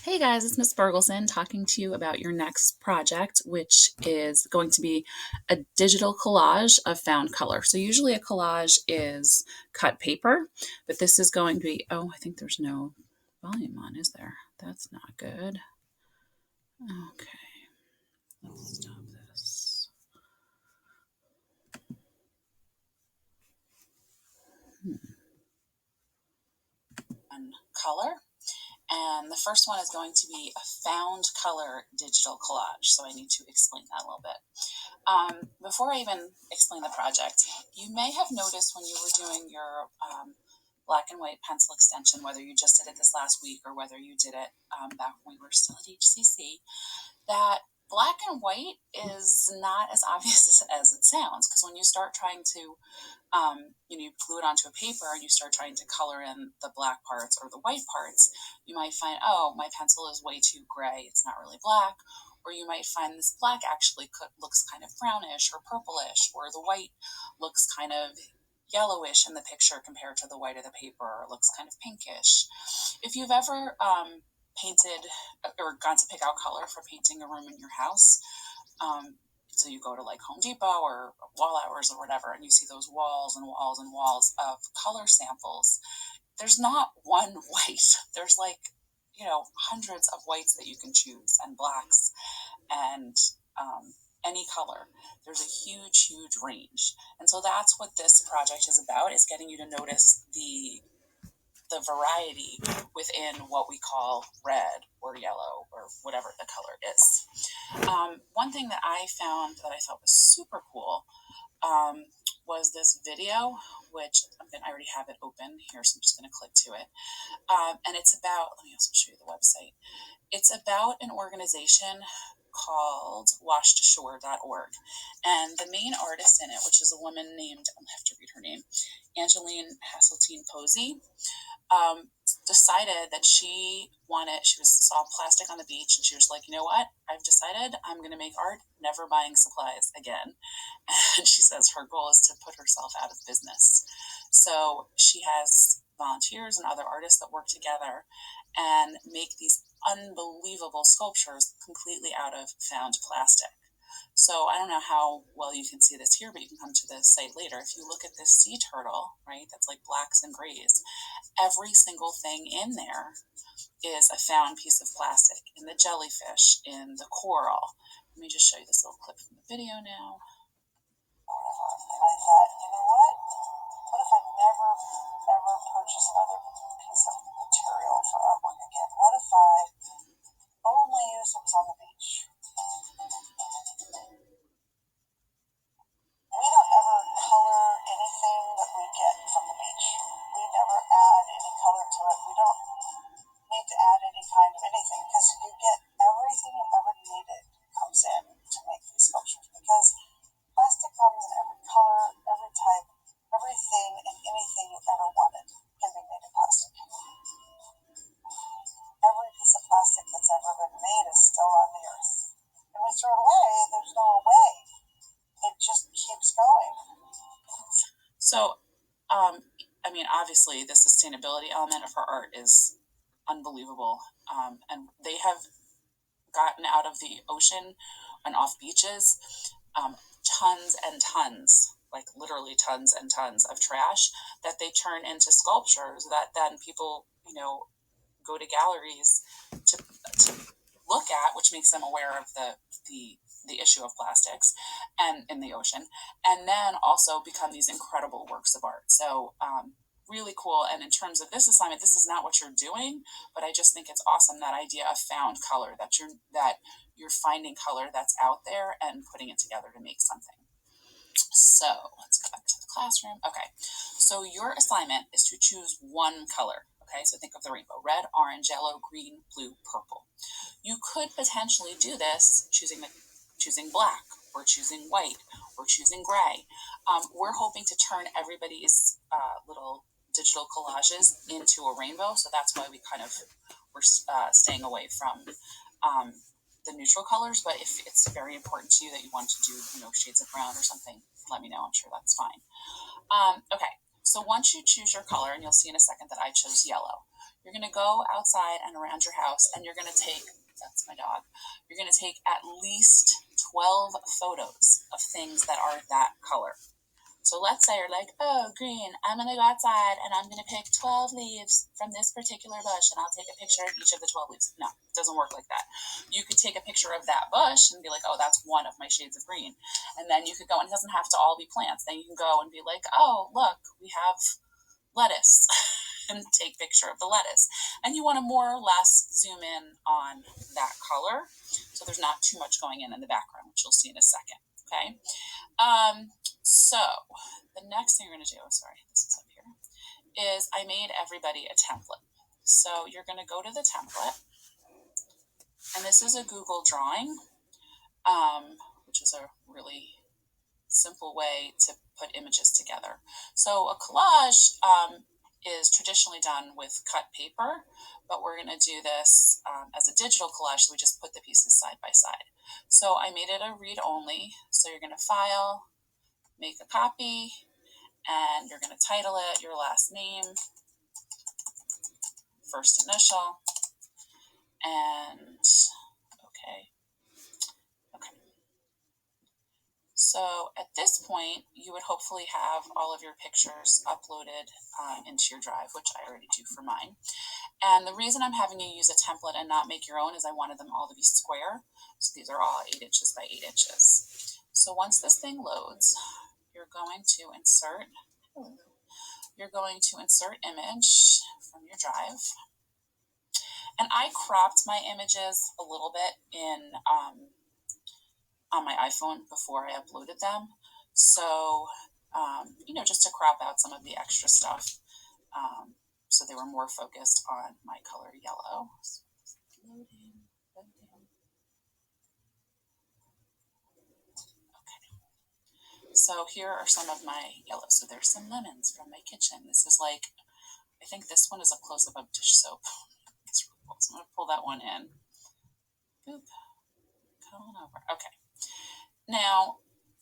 Hey guys, it's Miss Bergelson talking to you about your next project, which is going to be a digital collage of found color. So usually a collage is cut paper, but this is going to be, oh, I think there's no volume on, is there? That's not good. Okay, let's stop this. Color. And the first one is going to be a found color digital collage. So I need to explain that a little bit. Before I even explain the project, you may have noticed when you were doing your black and white pencil extension, whether you just did it this last week or whether you did it back when we were still at HCC, that black and white is not as obvious as it sounds. Because when you start trying to you glue it onto a paper and you start trying to color in the black parts or the white parts, you might find, oh, my pencil is way too gray, it's not really black. Or you might find this black actually looks kind of brownish or purplish, or the white looks kind of yellowish in the picture compared to the white of the paper, or looks kind of pinkish. If you've ever painted or gone to pick out color for painting a room in your house, so you go to like Home Depot or Wall Hours or whatever, and you see those walls and walls and walls of color samples. There's not one white. There's like, hundreds of whites that you can choose, and blacks, and any color. There's a huge, huge range. And so that's what this project is about, is getting you to notice the variety within what we call red or yellow or whatever the color is. One thing that I found that I thought was super cool was this video, which I already have it open here, so I'm just going to click to it. And it's about, let me also show you the website. It's about an organization called washtoshore.org. And the main artist in it, which is a woman named, I'll have to read her name, Angeline Hasseltine Posey, decided that she saw plastic on the beach, and she was like, you know what? I've decided I'm going to make art, never buying supplies again. And she says her goal is to put herself out of business. So she has volunteers and other artists that work together and make these unbelievable sculptures completely out of found plastic. So I don't know how well you can see this here, but you can come to this site later. If you look at this sea turtle, right, that's like blacks and grays, every single thing in there is a found piece of plastic. In the jellyfish, in the coral. Let me just show you this little clip from the video now. And I thought, you know what if I never, ever purchase another piece of material for artwork again? What if I only use what was on the beach? We don't ever color anything that we get from the beach. We never add any color to it. We don't need to add any kind of anything, because you get everything you ever needed comes in to make these sculptures, because plastic comes in every color, every type, everything and anything you ever wanted can be made of plastic. Every piece of plastic that's ever been made is still on the earth. And we throw it away, there's no way. It just keeps going. So, obviously the sustainability element of her art is unbelievable. And they have gotten out of the ocean and off beaches tons and tons, like literally tons and tons of trash that they turn into sculptures that then people, go to galleries to look at, which makes them aware of the issue of plastics and in the ocean, and then also become these incredible works of art. So really cool. And in terms of this assignment, this is not what you're doing, but I just think it's awesome, that idea of found color, that you're finding color that's out there and putting it together to make something. So let's go back to the classroom. Okay, so your assignment is to choose one color. Okay, so think of the rainbow: red, orange, yellow, green, blue, purple. You could potentially do this choosing black, or choosing white, or choosing gray. We're hoping to turn everybody's little digital collages into a rainbow, so that's why we're staying away from the neutral colors. But if it's very important to you that you want to do, shades of brown or something, let me know. I'm sure that's fine. Okay, so once you choose your color, and you'll see in a second that I chose yellow, You're going to go outside and around your house, and you're going to take, that's my dog, you're going to take at least 12 photos of things that are that color. So let's say you're like, oh, green, I'm going to go outside and I'm going to pick 12 leaves from this particular bush and I'll take a picture of each of the 12 leaves. No, it doesn't work like that. You could take a picture of that bush and be like, oh, that's one of my shades of green. And then you could go, and it doesn't have to all be plants. Then you can go and be like, oh, look, we have lettuce and take a picture of the lettuce. And you want to more or less zoom in on that color so there's not too much going in the background, which you'll see in a second. Okay. So the next thing you're going to do, sorry, this is up here, is I made everybody a template. So you're going to go to the template, and this is a Google drawing, which is a really simple way to put images together. So a collage is traditionally done with cut paper, but we're going to do this as a digital collage, so we just put the pieces side by side. So I made it a read-only, so you're going to file, make a copy, and you're going to title it your last name, first initial, and okay. So at this point, you would hopefully have all of your pictures uploaded into your drive, which I already do for mine. And the reason I'm having you use a template and not make your own is I wanted them all to be square. So these are all 8 inches by 8 inches. So once this thing loads, you're going to insert image from your drive. And I cropped my images a little bit in on my iPhone before I uploaded them. So, just to crop out some of the extra stuff. So they were more focused on my color yellow. Loading. Okay. So here are some of my yellows. So there's some lemons from my kitchen. This is like, I think this one is a close-up of dish soap. It's really cool. So I'm going to pull that one in. Boop. Come on over. Okay. Now,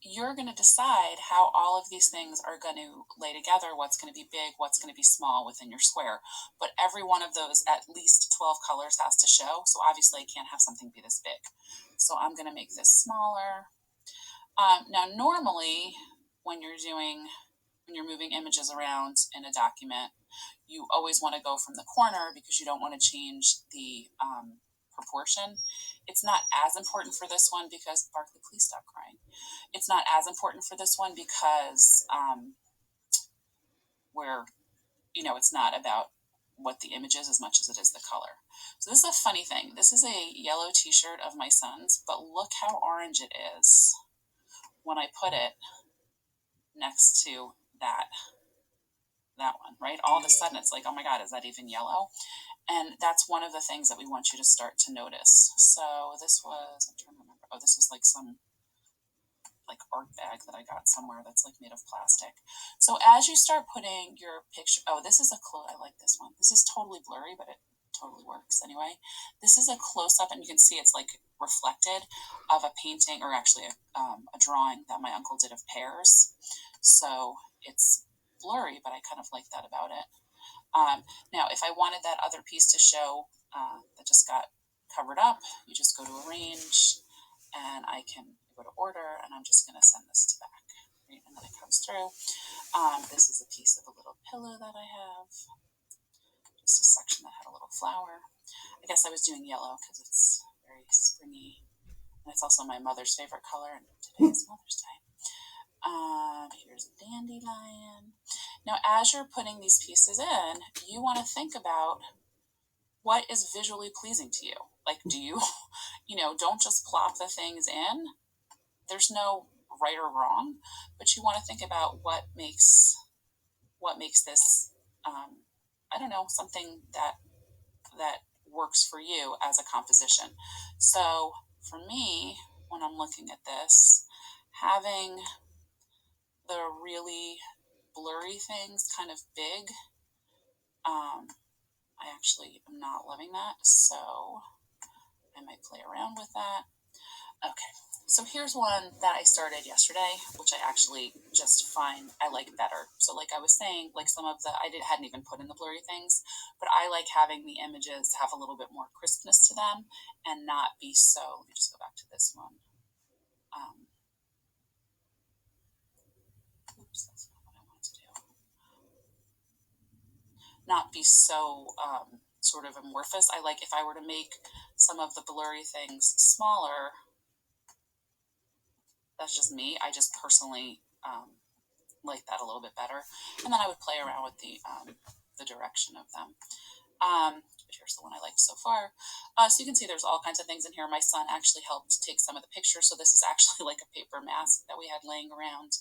you're going to decide how all of these things are going to lay together, what's going to be big, what's going to be small within your square. But every one of those, at least 12 colors has to show. So obviously I can't have something be this big. So I'm going to make this smaller. Now, normally when you're moving images around in a document, you always want to go from the corner because you don't want to change the proportion. It's not as important for this one because, Barkley, please stop crying. It's not as important for this one because it's not about what the image is as much as it is the color. So this is a funny thing. This is a yellow t-shirt of my son's, but look how orange it is when I put it next to that one, right? All of a sudden it's like, oh my God, is that even yellow? And that's one of the things that we want you to start to notice. So this was, I'm trying to remember, this was like some art bag that I got somewhere that's like made of plastic. So as you start putting your picture, this is I like this one. This is totally blurry, but it totally works anyway. This is a close-up, and you can see it's like reflected of a painting, or actually a drawing that my uncle did of pears. So it's blurry, but I kind of like that about it. Now, if I wanted that other piece to show that just got covered up, you just go to arrange, and I can go to order, and I'm just going to send this to back, right? And then it comes through. This is a piece of a little pillow that I have, just a section that had a little flower. I guess I was doing yellow because it's very springy, and it's also my mother's favorite color, and today is Mother's Day. Here's a dandelion. Now, as you're putting these pieces in, you want to think about what is visually pleasing to you. Like, do you, don't just plop the things in. There's no right or wrong, but you want to think about what makes this, something that works for you as a composition. So for me, when I'm looking at this, having the really blurry things kind of big, I actually am not loving that, so I might play around with that. Okay, So here's one that I started yesterday, which I actually just find I like better. So like I was saying, like some of the, hadn't even put in the blurry things, but I like having the images have a little bit more crispness to them and not be so, let me just go back to this one. Oops, that's not what I wanted to do. Not be so sort of amorphous. I like if I were to make some of the blurry things smaller. That's just me. I just personally like that a little bit better. And then I would play around with the direction of them. But here's the one I liked so far. So you can see there's all kinds of things in here. My son actually helped take some of the pictures. So this is actually like a paper mask that we had laying around.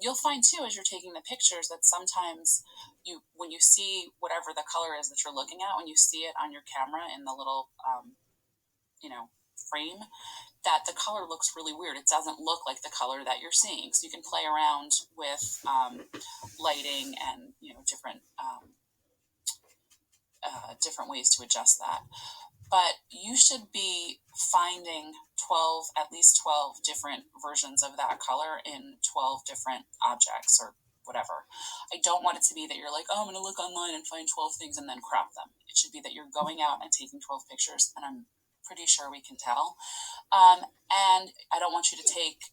You'll find too, as you're taking the pictures, that sometimes when you see whatever the color is that you're looking at, when you see it on your camera in the little, frame, that the color looks really weird. It doesn't look like the color that you're seeing. So you can play around with lighting and different ways to adjust that. But you should be finding at least 12 different versions of that color in 12 different objects or whatever. I don't want it to be that you're like, oh, I'm going to look online and find 12 things and then crop them. It should be that you're going out and taking 12 pictures, and I'm pretty sure we can tell. And I don't want you to take,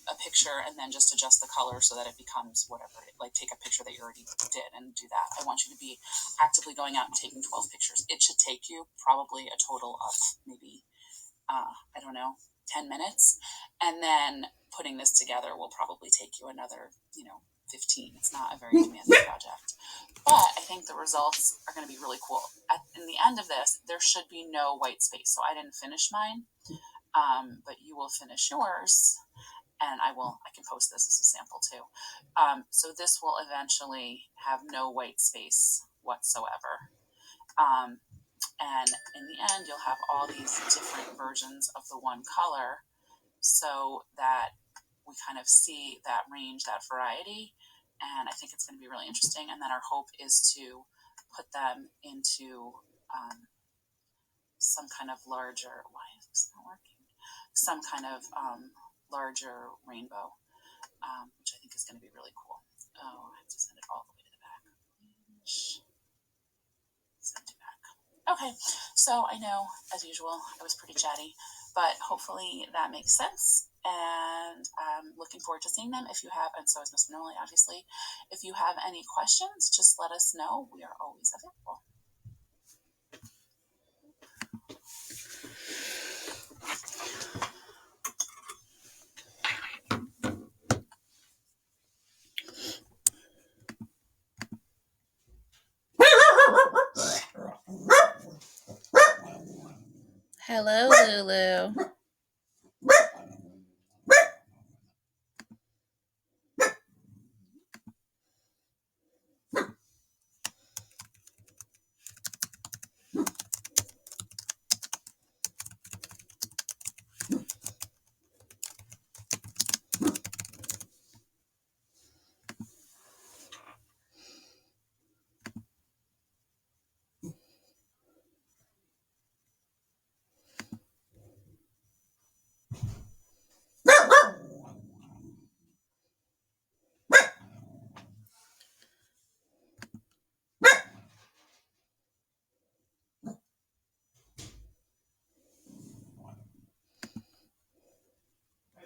a picture and then just adjust the color so that it becomes whatever. Like take a picture that you already did and do that. I want you to be actively going out and taking 12 pictures. It should take you probably a total of maybe, 10 minutes. And then putting this together will probably take you another, 15. It's not a very demanding project. But I think the results are going to be really cool. In the end of this, there should be no white space. So I didn't finish mine, but you will finish yours. And I can post this as a sample too. So this will eventually have no white space whatsoever. And in the end, you'll have all these different versions of the one color so that we kind of see that range, that variety. And I think it's going to be really interesting. And then our hope is to put them into some kind of larger, why is this not working? Some kind of larger rainbow, which I think is going to be really cool. Oh, I have to send it all the way to the back. Send it back. Okay, so I know, as usual, I was pretty chatty, but hopefully that makes sense. And I'm looking forward to seeing them. If you have, and so is Miss Manoli, obviously. If you have any questions, just let us know. We are always available. Hello, Lulu.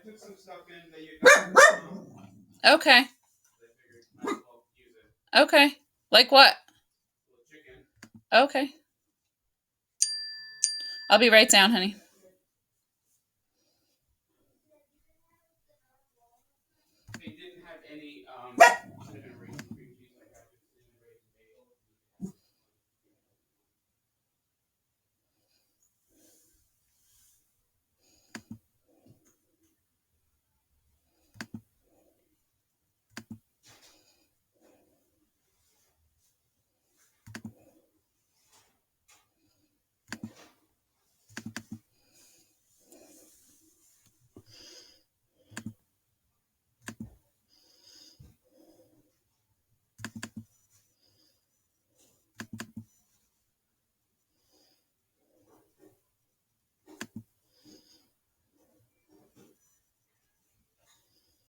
Took some stuff in that you got. Okay. Okay. Like what? Chicken. Okay. I'll be right down, honey.